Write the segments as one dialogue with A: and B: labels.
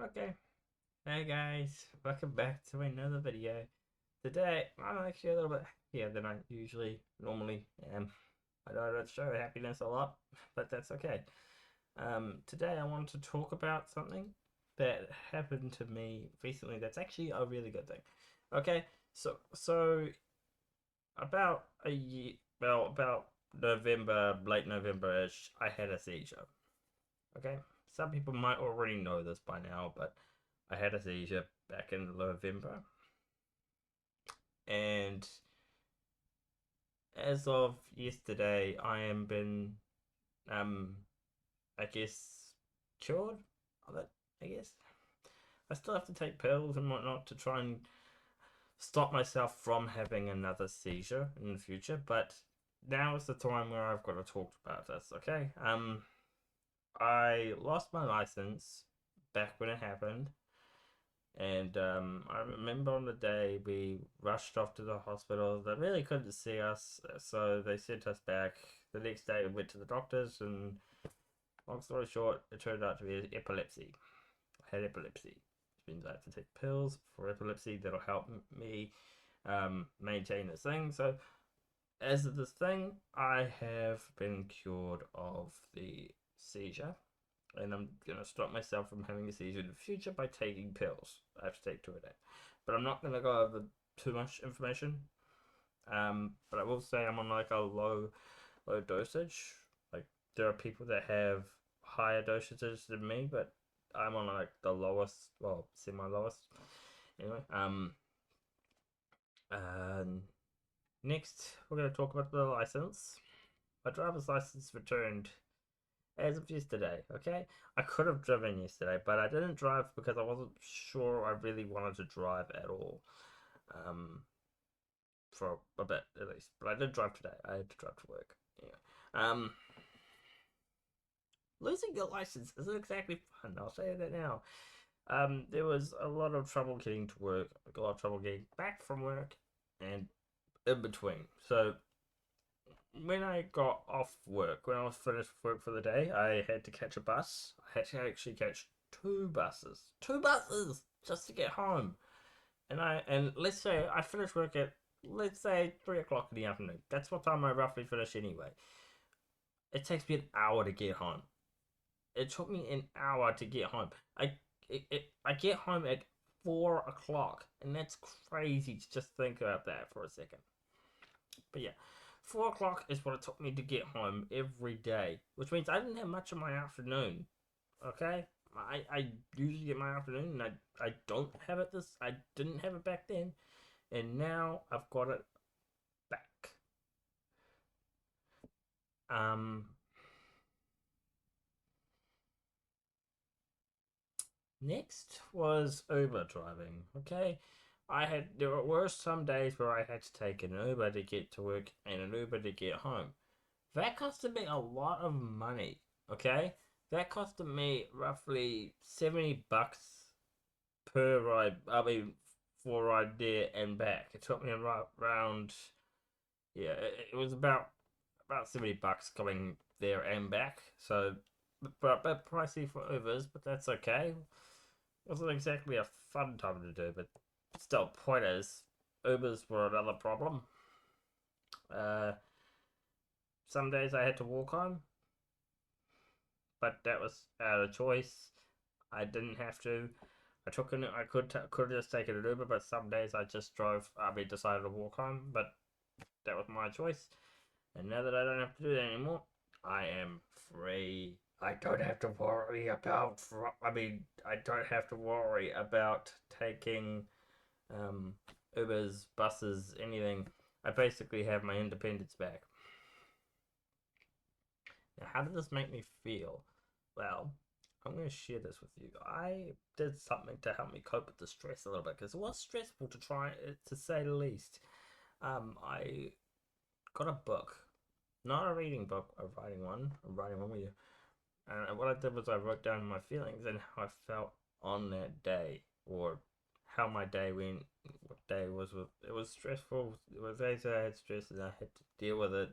A: Okay, hey guys, welcome back to another video. Today, I'm actually a little bit happier than I usually normally am. I know I don't show happiness a lot, but that's okay. Today I want to talk about something that happened to me recently that's actually a really good thing. Okay, so about a year, well, about November, late November-ish, I had a seizure. Okay, some people might already know this by now, but I had a seizure back in November, and as of yesterday, I am been, um, I guess, cured of it. I guess I still have to take pills and whatnot to try and stop myself from having another seizure in the future. But now is the time where I've got to talk about this. Okay. I lost my license back when it happened. And I remember on the day we rushed off to the hospital. They really couldn't see us, so they sent us back. The next day, we went to the doctors, and long story short, it turned out to be epilepsy. I had epilepsy, which means I have to take pills for epilepsy that'll help me maintain this thing. So, as of this thing, I have been cured of the seizure, and I'm gonna stop myself from having a seizure in the future by taking pills. I have to take two a day, but I'm not gonna go over too much information. But I will say I'm on like a low dosage. Like there are people that have higher dosages than me, but I'm on like the lowest, well, semi lowest. Anyway, um, next we're gonna talk about the license. My driver's license returned as of yesterday, okay? I could have driven yesterday, but I didn't drive because I wasn't sure I really wanted to drive at all. Um, for a bit at least. But I did drive today. I had to drive to work. Yeah. Losing your license isn't exactly fun. I'll say that now. There was a lot of trouble getting to work, a lot of trouble getting back from work, and in between. So when I got off work, when I was finished work for the day, I had to catch a bus. I had to actually catch two buses just to get home. And let's say I finish work at, let's say, 3 o'clock in the afternoon. That's what time I roughly finish anyway. It takes me an hour to get home. It took me an hour to get home. I get home at 4 o'clock, and that's crazy to just think about that for a second. But yeah, 4 o'clock is what it took me to get home every day, which means I didn't have much of my afternoon. Okay, I usually get my afternoon, and I don't have it this. I didn't have it back then, and now I've got it back. Um, Next was Uber driving. Okay, there were some days where I had to take an Uber to get to work and an Uber to get home. That costed me a lot of money. Okay, that costed me roughly $70 per ride. I mean, for a ride there and back. It took me around. Yeah, it was about $70 going there and back. So, but pricey for Ubers, but that's okay. Wasn't exactly a fun time to do, but still, point is, Ubers were another problem. Uh, some days I had to walk home, but that was out of choice. I didn't have to. I could just take an Uber, but some days I just drove. I mean, decided to walk home, but that was my choice. And now that I don't have to do that anymore, I am free. I don't have to worry about. I mean, I don't have to worry about taking um, Ubers, buses, anything. I basically have my independence back. Now, how did this make me feel? Well, I'm going to share this with you. I did something to help me cope with the stress a little bit because it was stressful to try, to say the least. I got a book, not a reading book, a writing one. I'm writing one with you. And what I did was I wrote down my feelings and how I felt on that day, or how my day went. What day was it? Was stressful. It was days that I had stress and I had to deal with it.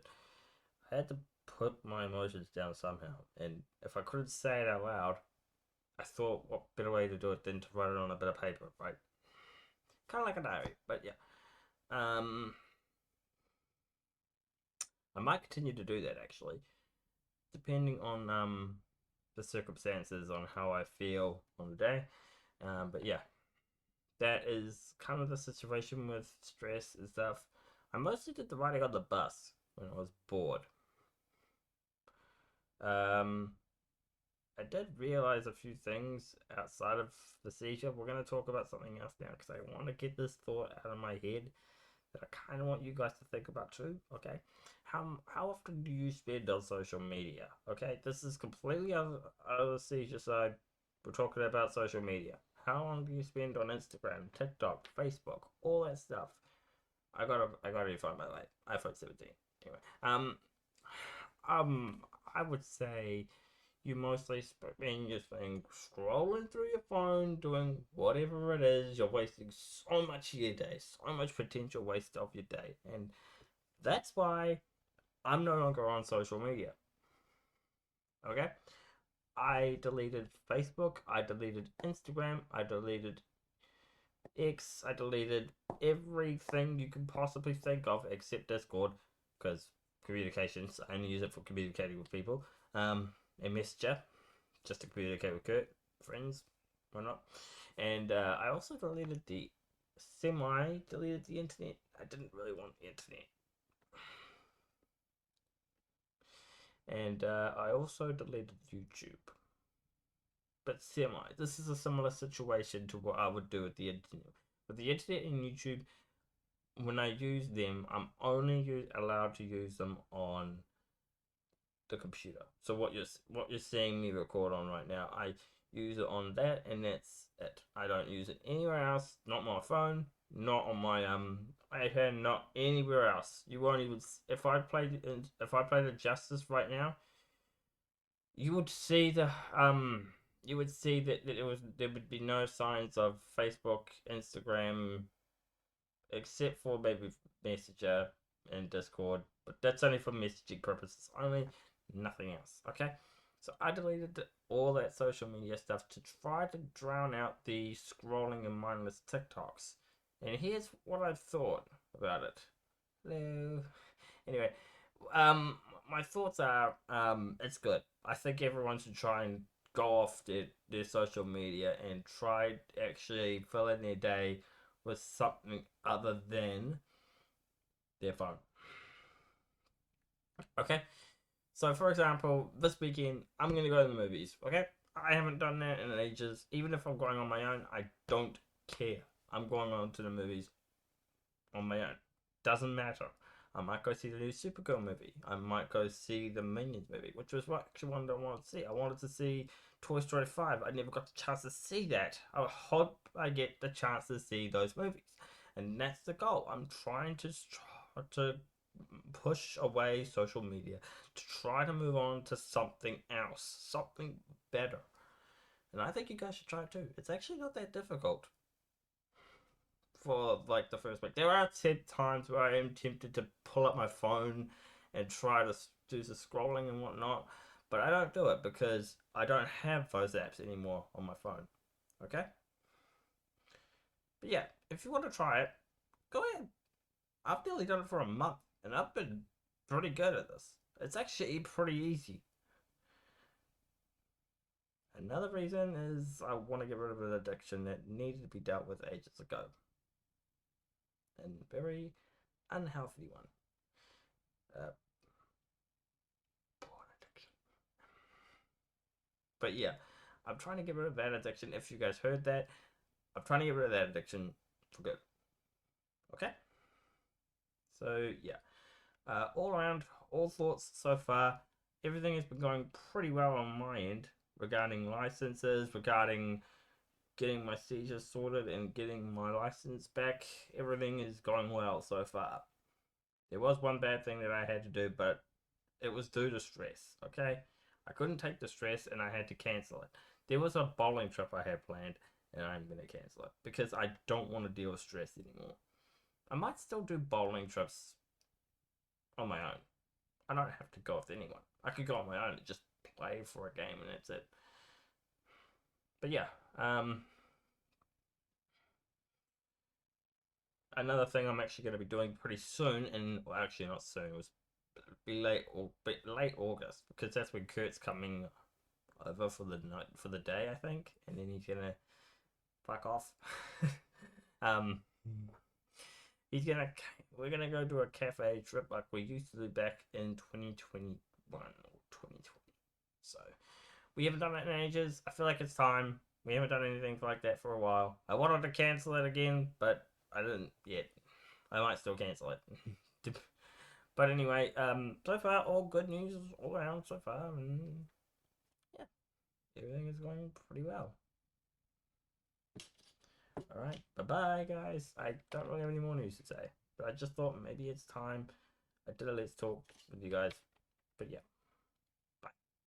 A: I had to put my emotions down somehow, and if I couldn't say it out loud, I thought, what better way to do it than to write it on a bit of paper, right? Kind of like a diary, but yeah. I might continue to do that actually, depending on the circumstances, on how I feel on the day. But yeah, that is kind of the situation with stress and stuff. I mostly did the writing on the bus when I was bored. Um, I did realize a few things outside of the seizure. We're going to talk about something else now because I want to get this thought out of my head that I kind of want you guys to think about too. Okay, how often do you spend on social media? Okay, this is completely out of the seizure side. We're talking about social media. How long do you spend on Instagram, TikTok, Facebook, all that stuff? I gotta find my life. iPhone 17. Anyway, um, I would say you mostly spend your thing scrolling through your phone, doing whatever it is. You're wasting so much of your day, so much potential waste of your day, and that's why I'm no longer on social media. Okay, I deleted Facebook, I deleted Instagram, I deleted X, I deleted everything you can possibly think of except Discord because communications. I only use it for communicating with people. And Messenger just to communicate with Kurt, friends, or not. And I also deleted the internet. I didn't really want the internet. And I also deleted YouTube. But this is a similar situation to what I would do with the internet. With the internet and YouTube, when I use them, I'm only allowed to use them on the computer. So what you're seeing me record on right now, I use it on that, and that's it. I don't use it anywhere else. Not my phone. Not on my iPad. Not anywhere else. You won't even if I played the Justice right now, you would see that there would be no signs of Facebook, Instagram, except for maybe Messenger and Discord, but that's only for messaging purposes only, nothing else. Okay, so I deleted all that social media stuff to try to drown out the scrolling and mindless TikToks. And here's what I thought about it. Hello. Anyway, my thoughts are, it's good. I think everyone should try and go off their social media and try actually filling their day with something other than their phone. Okay? So, for example, this weekend, I'm going to go to the movies. Okay? I haven't done that in ages. Even if I'm going on my own, I don't care. I'm going on to the movies on my own. Doesn't matter. I might go see the new Supergirl movie. I might go see the Minions movie, which was actually one that I wanted to see. I wanted to see Toy Story 5. I never got the chance to see that. I hope I get the chance to see those movies. And that's the goal. I'm trying to push away social media to try to move on to something else, something better. And I think you guys should try it too. It's actually not that difficult for like the first week. There are times where I am tempted to pull up my phone and try to do the scrolling and whatnot, but I don't do it because I don't have those apps anymore on my phone. Okay? But yeah, if you want to try it, go ahead. I've nearly done it for a month and I've been pretty good at this. It's actually pretty easy. Another reason is I want to get rid of an addiction that needed to be dealt with ages ago. And very unhealthy one. Uh, porn addiction. But yeah, I'm trying to get rid of that addiction. If you guys heard that, I'm trying to get rid of that addiction for good. Okay? So yeah, all around, all thoughts so far, everything has been going pretty well on my end regarding licenses, regarding getting my seizures sorted and getting my license back. Everything is going well so far. There was one bad thing that I had to do, but it was due to stress, okay? I couldn't take the stress and I had to cancel it. There was a bowling trip I had planned and I'm going to cancel it because I don't want to deal with stress anymore. I might still do bowling trips on my own. I don't have to go with anyone. I could go on my own and just play for a game and that's it. But yeah, another thing I'm actually going to be doing pretty soon, and well, actually not soon, it was be late or bit late August because that's when Kurt's coming over for the night for the day, I think, and then he's gonna fuck off. um, he's gonna we're gonna go do a cafe trip like we used to do back in 2021 or 2020. So we haven't done it in ages. I feel like it's time. We haven't done anything like that for a while. I wanted to cancel it again, but I didn't yet. I might still cancel it. But anyway, so far all good news all around so far, and yeah, everything is going pretty well. All right, bye bye, guys. I don't really have any more news to say, but I just thought maybe it's time I did a let's talk with you guys. But yeah.